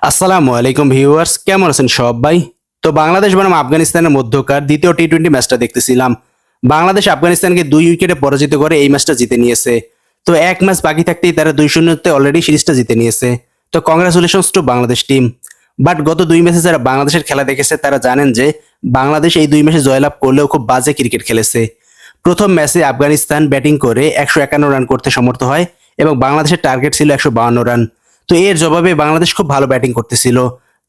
আসসালামু আলাইকুম ভিউয়ার্স, কেমন আছেন সবাই? তো বাংলাদেশ বনাম আফগানিস্তানের মধ্যকার দ্বিতীয় টি-20 ম্যাচটা দেখতেছিলাম। বাংলাদেশ আফগানিস্তানকে 2 উইকেটে পরাজিত করে এই ম্যাচটা জিতে নিয়েছে। তো এক ম্যাচ বাকি থাকতেই তারা 2-0 তে অলরেডি সিরিজটা জিতে নিয়েছে। তো congratulations to Bangladesh team. But গত 2 ম্যাচে যারা বাংলাদেশের খেলা দেখেছে তারা জানেন যে বাংলাদেশ এই 2 ম্যাচে জয়লাভ করলেও খুব বাজে ক্রিকেট খেলেছে। প্রথম ম্যাচে আফগানিস্তান ব্যাটিং করে 151 রান করতে সমর্থ হয় এবং বাংলাদেশের টার্গেট ছিল 152 রান। তো এর জবাবে বাংলাদেশ খুব ভালো ব্যাটিং করতেছিল।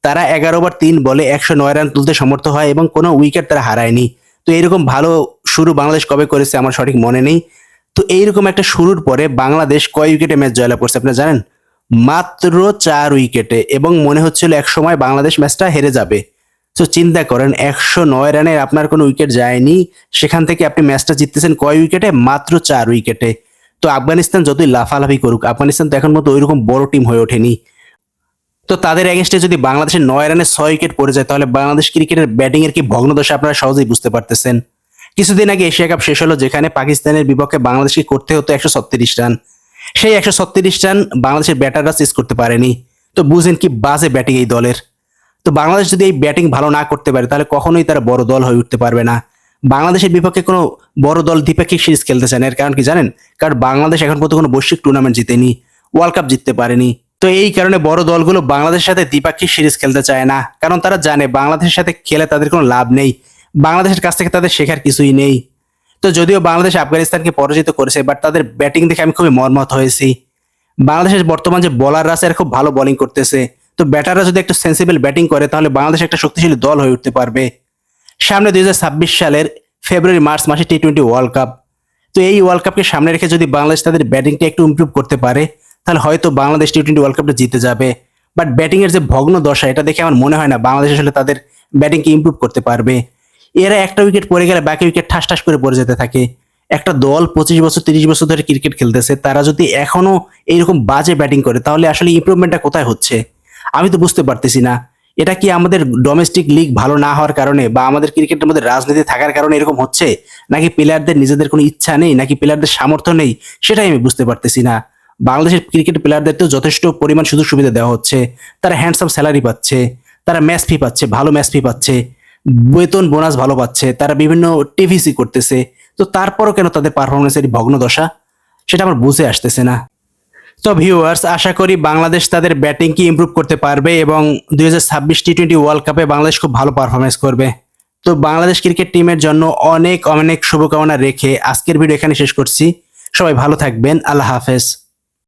তারা 11 ওভার 3 বলে 109 রান তুলতে সমর্থ হয় এবং কোনো উইকেট তারা হারায়নি। তো এরকম ভালো শুরু বাংলাদেশ কবে করেছে আমার সঠিক মনে নেই। তো এইরকম একটা শুরুর পরে বাংলাদেশ কয় উইকেটে ম্যাচ জয়লাভ করছে আপনারা জানেন? মাত্র 4 উইকেটে, এবং মনে হচ্ছিল একসময় বাংলাদেশ ম্যাচটা হেরে যাবে। তো চিন্তা করেন, 109 রানে আপনার কোনো উইকেট যায়নি, সেখান থেকে আপনি ম্যাচটা জিততেছেন কয় উইকেটে? মাত্র 4 উইকেটে। তো আফগানিস্তান যতই লাফালাফি করুক, আফগানিস্তান তো এখন মতো ওইরকম বড় টিম হয়ে ওঠেনি। তো তাদের এগেনস্টে যদি বাংলাদেশের 9 রানে 6 উইকেট পড়ে যায়, তাহলে বাংলাদেশ ক্রিকেটের ব্যাটিং এর কি ভগ্নদশা আপনারা সহজেই বুঝতে পারতেছেন। কিছুদিন আগে এশিয়া কাপ শেষ হলো, যেখানে পাকিস্তানের বিপক্ষে বাংলাদেশকে করতে হতো 136 রান। সেই 136 রান বাংলাদেশের ব্যাটাররা চেস করতে পারেনি। তো বুঝেন কি বাজে ব্যাটিং এই দলের। তো বাংলাদেশ যদি এই ব্যাটিং ভালো না করতে পারে, তাহলে কখনোই তারা বড় দল হয়ে উঠতে পারবে না। বাংলাদেশের বিপক্ষে কোনো বড় দল দ্বিপাক্ষিক সিরিজ খেলতে চায় না। এর কারণ কি জানেন? কারণ বাংলাদেশ এখন পর্যন্ত কোনো বৈশ্বিক টুর্নামেন্ট জিতেনি, ওয়ার্ল্ড কাপ জিততে পারেনি। তো এই কারণে বড় দলগুলো বাংলাদেশের সাথে দ্বিপাক্ষিক সিরিজ খেলতে চায় না, কারণ তারা জানে বাংলাদেশের সাথে খেলে তাদের কোনো লাভ নেই, বাংলাদেশের কাছ থেকে তাদের শেখার কিছুই নেই। তো যদিও বাংলাদেশ আফগানিস্তানকে পরাজিত করেছে, বাট তাদের ব্যাটিং দেখে আমি খুবই মর্মাহত হয়েছি। বাংলাদেশের বর্তমান যে বোলাররা আছে এরা খুব ভালো বোলিং করতেছে। তো ব্যাটাররা যদি একটা সেন্সিবল ব্যাটিং করে, তাহলে বাংলাদেশ একটা শক্তিশালী দল হয়ে উঠতে পারবে। সামনে 2026 সালের ফেব্রুয়ারি মার্চ মাসে টি-20 ওয়ার্ল্ড কাপ। তো এই ওয়ার্ল্ড কাপকে সামনে রেখে যদি বাংলাদেশ তাদের ব্যাটিংটা একটু ইমপ্রুভ করতে পারে, তাহলে হয়তো বাংলাদেশ টি-20 ওয়ার্ল্ড কাপটা জিতে যাবে। বাট ব্যাটিং এর যে ভগ্ন দশা, এটা দেখে আমার মনে হয় না বাংলাদেশ আসলে তাদের ব্যাটিংকে ইমপ্রুভ করতে পারবে। এরা একটা উইকেট পড়ে গেলে বাকি উইকেট ঠাস ঠাস করে পড়ে যেতে থাকে। একটা দল 25 বছর 30 বছর ধরে ক্রিকেট খেলতেছে, তারা যদি এখনো এইরকম বাজে ব্যাটিং করে, তাহলে আসলে ইমপ্রুভমেন্টটা কোথায় হচ্ছে? আমি তো বুঝতে পারতেছি না। এটা কি আমাদের ডোমেস্টিক লিগ ভালো না হওয়ার কারণে, বা আমাদের ক্রিকেটের মধ্যে রাজনীতি থাকার কারণে এরকম হচ্ছে, নাকি প্লেয়ারদের নিজেদের কোনো ইচ্ছা নেই, নাকি প্লেয়ারদের সামর্থ্য নেই? সেটাই আমি বুঝতে পারতেছি না। বাংলাদেশের ক্রিকেট প্লেয়ারদের তো যথেষ্ট পরিমাণ সুযোগ সুবিধা দেওয়া হচ্ছে। তারা হ্যান্ডসাম স্যালারি পাচ্ছে, তারা ম্যাচ ফি পাচ্ছে, ভালো ম্যাচ ফি পাচ্ছে, বেতন বোনাস ভালো পাচ্ছে, তারা বিভিন্ন টিভিসি করতেছে। তো তারপরও কেন তাদের পারফরমেন্সের ভগ্ন দশা, সেটা আমার বুঝে আসতেছে না। তো ভিউয়ার্স, আশা করি বাংলাদেশ তাদের ব্যাটিংকে ইমপ্রুভ করতে পারবে এবং 2026 টি-20 ওয়ার্ল্ড কাপে বাংলাদেশ খুব ভালো পারফরমেন্স করবে। তো বাংলাদেশ ক্রিকেট টিমের জন্য অনেক অনেক শুভকামনা রেখে আজকের ভিডিও এখানে শেষ করছি। সবাই ভালো থাকবেন। আল্লাহ হাফেজ।